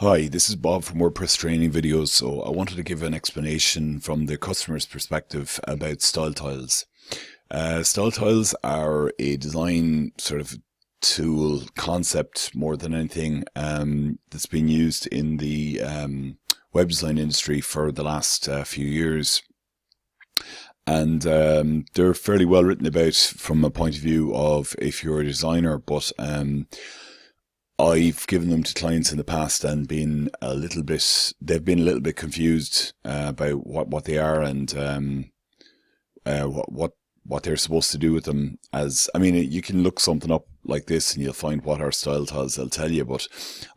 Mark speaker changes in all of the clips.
Speaker 1: Hi, this is Bob from WordPress Training Videos. So I wanted to give an explanation from the customer's perspective about style tiles. Style tiles are a design sort of tool concept more than anything that's been used in the web design industry for the last few years. And they're fairly well written about from a point of view of if you're a designer, but I've given them to clients in the past and they've been a little bit confused about what they are and what they're supposed to do with them. You can look something up like this and you'll find what are style tiles, they'll tell you, but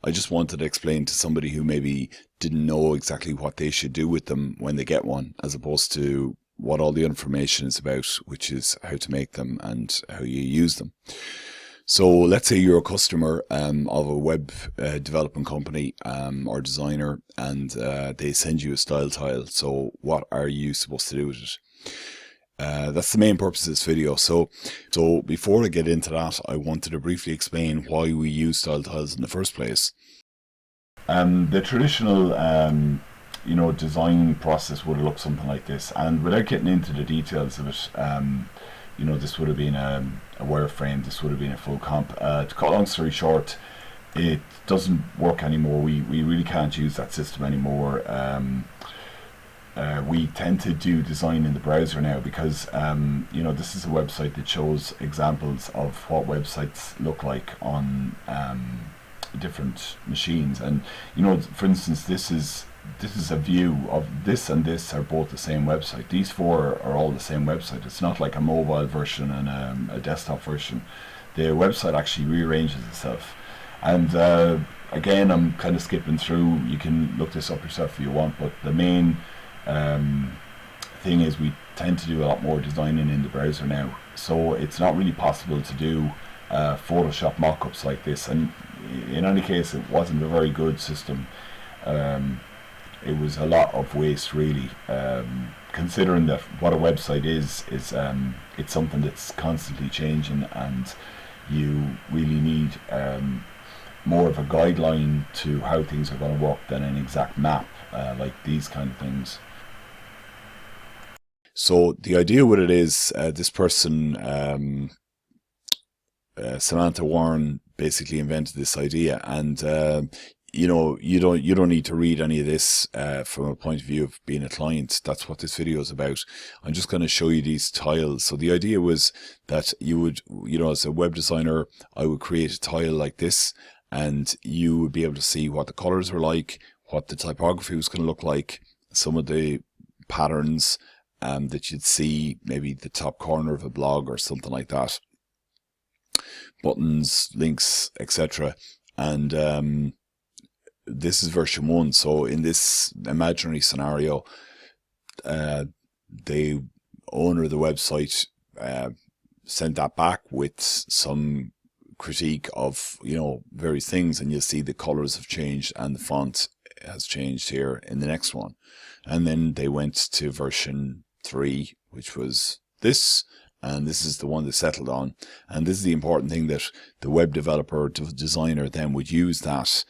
Speaker 1: I just wanted to explain to somebody who maybe didn't know exactly what they should do with them when they get one, as opposed to what all the information is about, which is how to make them and how you use them. So let's say you're a customer of a web development company or designer, and they send you a style tile. So what are you supposed to do with it? That's the main purpose of this video. So before I get into that, I wanted to briefly explain why we use style tiles in the first place. The traditional design process would look something like this, and without getting into the details of it, this would have been a wireframe, this would have been a full comp. To cut a long story short, it doesn't work anymore. We really can't use that system anymore. We tend to do design in the browser now because this is a website that shows examples of what websites look like on different machines, and for instance, this is a view of this, and this are both the same website. These four are all the same website. It's not like a mobile version and a desktop version. The website actually rearranges itself. And again, I'm kind of skipping through. You can look this up yourself if you want, but the main thing is we tend to do a lot more designing in the browser now. So it's not really possible to do Photoshop mock-ups like this. And in any case, it wasn't a very good system. It was a lot of waste, really, considering that what a website is it's something that's constantly changing, and you really need more of a guideline to how things are going to work than an exact map, like these kind of things. So the idea with it is this person, Samantha Warren, basically invented this idea, and you don't need to read any of this from a point of view of being a client. That's what this video is about. I'm just going to show you these tiles. So the idea was that you would, as a web designer, I would create a tile like this, and you would be able to see what the colors were like, what the typography was going to look like, some of the patterns that you'd see, maybe the top corner of a blog or something like that, buttons, links, etc. And this is version 1. So in this imaginary scenario, the owner of the website sent that back with some critique of various things, and you'll see the colors have changed and the font has changed here in the next one. And then they went to version 3, which was this, and this is the one they settled on. And this is the important thing, that the web developer, designer, then would use that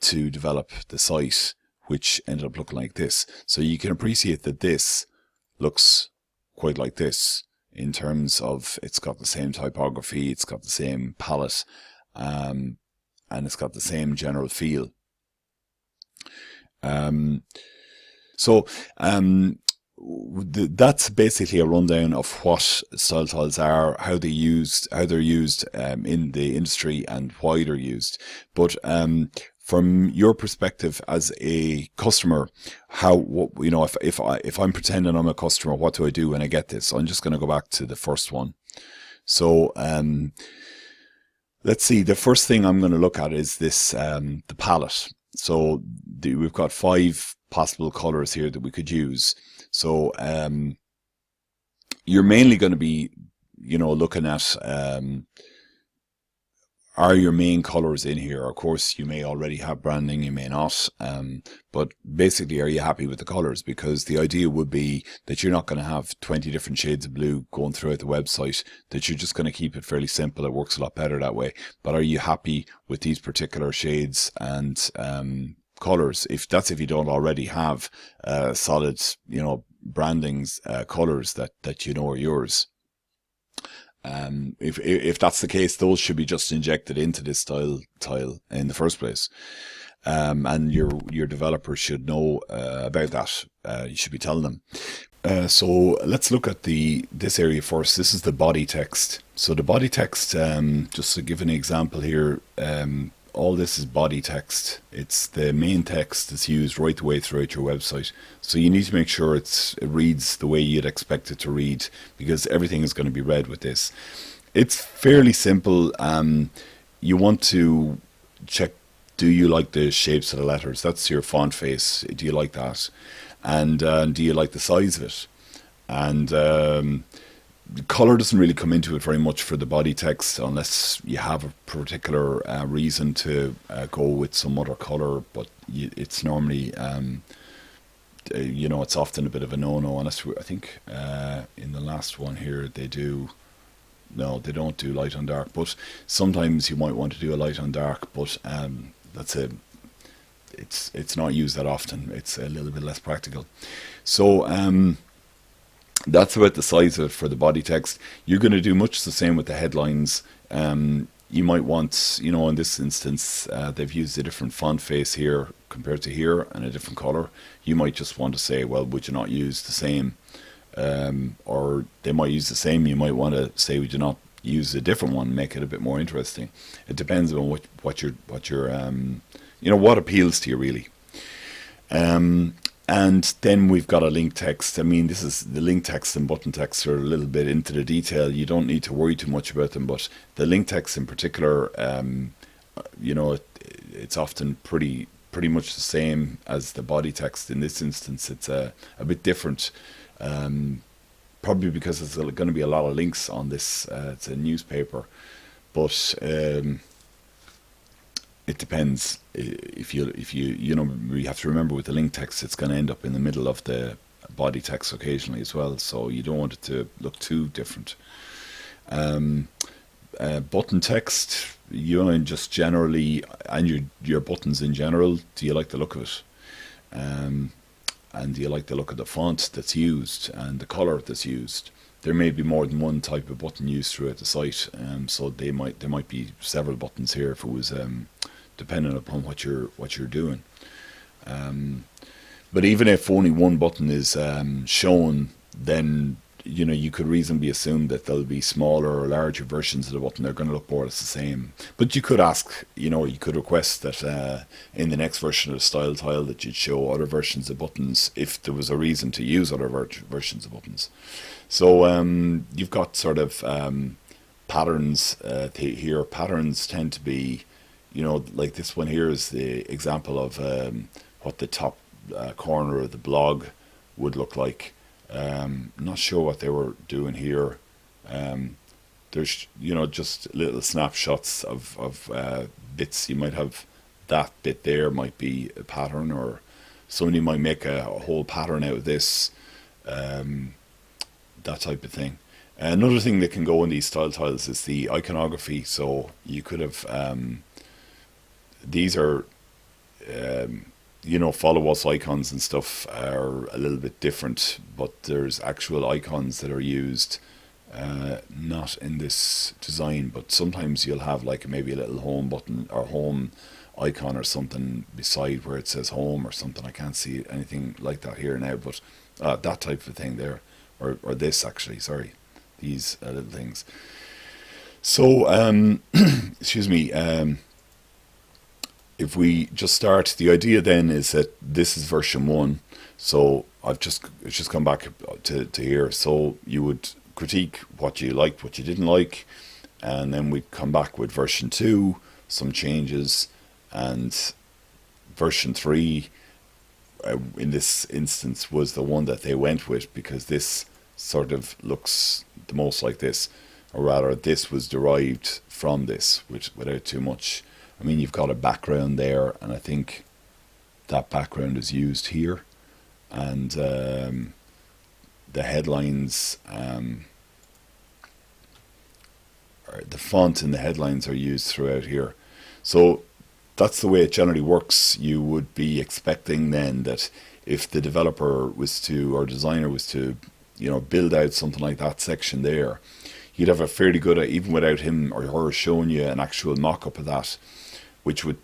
Speaker 1: to develop the site, which ended up looking like this. So you can appreciate that this looks quite like this in terms of it's got the same typography, it's got the same palette, and it's got the same general feel. That's basically a rundown of what style tiles are, how they're used in the industry, and why they're used. But from your perspective as a customer, if I'm pretending I'm a customer, what do I do when I get this? So I'm just going to go back to the first one. So let's see. The first thing I'm going to look at is this the palette. So we've got 5 possible colors here that we could use. So you're mainly going to be looking at Are your main colors in here? Of course, you may already have branding, you may not. But basically, are you happy with the colors? Because the idea would be that you're not going to have 20 different shades of blue going throughout the website, that you're just going to keep it fairly simple. It works a lot better that way. But are you happy with these particular shades and colors? If you don't already have solid, brandings, colors that you know are yours. If that's the case, those should be just injected into this style tile in the first place. And your developers should know about that. You should be telling them. So let's look at this area first. This is the body text. So the body text, just to give an example here, all this is body text. It's the main text that's used right the way throughout your website. So you need to make sure it reads the way you'd expect it to read, because everything is going to be read with this. It's fairly simple. You want to check, do you like the shapes of the letters? That's your font face. Do you like that? And do you like the size of it? And color doesn't really come into it very much for the body text unless you have a particular reason to go with some other color, but it's normally it's often a bit of a no-no, unless I think in the last one here they don't do light on dark, but sometimes you might want to do a light on dark, but it's not used that often. It's a little bit less practical. So that's about the size of it for the body text. You're going to do much the same with the headlines. You might want, in this instance, they've used a different font face here compared to here and a different color. You might just want to say, well, would you not use the same? Or they might use the same. You might want to say, would you not use a different one, make it a bit more interesting. It depends on what appeals to you really. And then we've got a link text. I mean, this is the link text and button text are a little bit into the detail. You don't need to worry too much about them, but the link text in particular, it's often pretty much the same as the body text. In this instance, it's a bit different, probably because there's going to be a lot of links on this. It's a newspaper, but it depends. If you have to remember with the link text, it's going to end up in the middle of the body text occasionally as well, so you don't want it to look too different. Button text, just generally, and your buttons in general, do you like the look of it? And do you like the look of the font that's used and the color that's used? There may be more than one type of button used throughout the site, so there might be several buttons here if it was depending upon what you're doing. But even if only one button is shown, then you could reasonably assume that there'll be smaller or larger versions of the button. They're going to look more or less the same. But you could ask, you could request that in the next version of the style tile that you'd show other versions of buttons if there was a reason to use other versions of buttons. So you've got sort of patterns here. Patterns tend to be, like this one here is the example of what the top corner of the blog would look like. Not sure what they were doing here. There's just little snapshots of bits. You might have that bit there might be a pattern, or somebody might make a whole pattern out of this, that type of thing. Another thing that can go in these style tiles is the iconography. So you could have these are follow us icons and stuff are a little bit different, but there's actual icons that are used, not in this design, but sometimes you'll have like maybe a little home button or home icon or something beside where it says home or something. I can't see anything like that here now, but that type of thing there, or this actually, sorry, these little things. So excuse me, if we just start, the idea then is that this is version 1. So it's just come back to here. So you would critique what you liked, what you didn't like, and then we'd come back with version 2, some changes, and version 3 in this instance was the one that they went with because this sort of looks the most like this. or rather this was derived from this, which without too much. I mean, you've got a background there, and I think that background is used here, and the headlines, or the font in the headlines are used throughout here. So that's the way it generally works. You would be expecting then that if the developer was to, or designer was to, build out something like that section there, you'd have a fairly good, even without him or her showing you an actual mock-up of that, which would,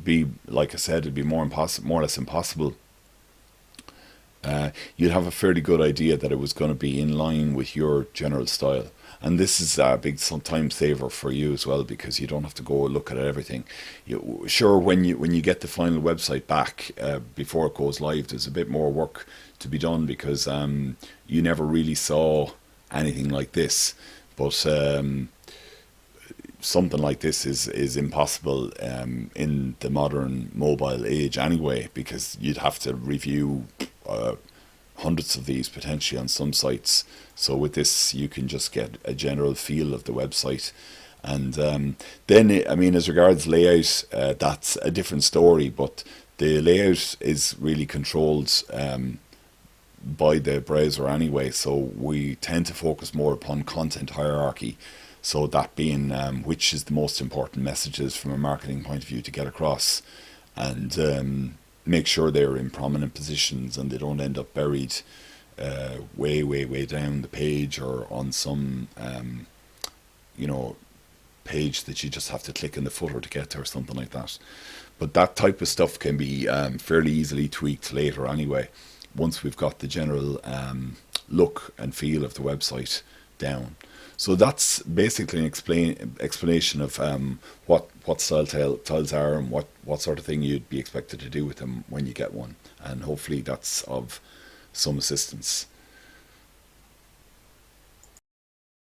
Speaker 1: be, like I said, it'd be more or less impossible. You'd have a fairly good idea that it was going to be in line with your general style. And this is a big time saver for you as well, because you don't have to go look at everything. Sure, when you get the final website back before it goes live, there's a bit more work to be done, because you never really saw anything like this. But something like this is impossible in the modern mobile age anyway, because you'd have to review hundreds of these potentially on some sites. So with this, you can just get a general feel of the website. And then, I mean, as regards layout, that's a different story, but the layout is really controlled by the browser anyway. So we tend to focus more upon content hierarchy. So that being which is the most important messages from a marketing point of view to get across, and make sure they're in prominent positions and they don't end up buried way down the page, or on some page that you just have to click in the footer to get to, or something like that. But that type of stuff can be fairly easily tweaked later anyway, once we've got the general look and feel of the website down. So that's basically an explanation of what style tiles are, and what sort of thing you'd be expected to do with them when you get one. And hopefully that's of some assistance.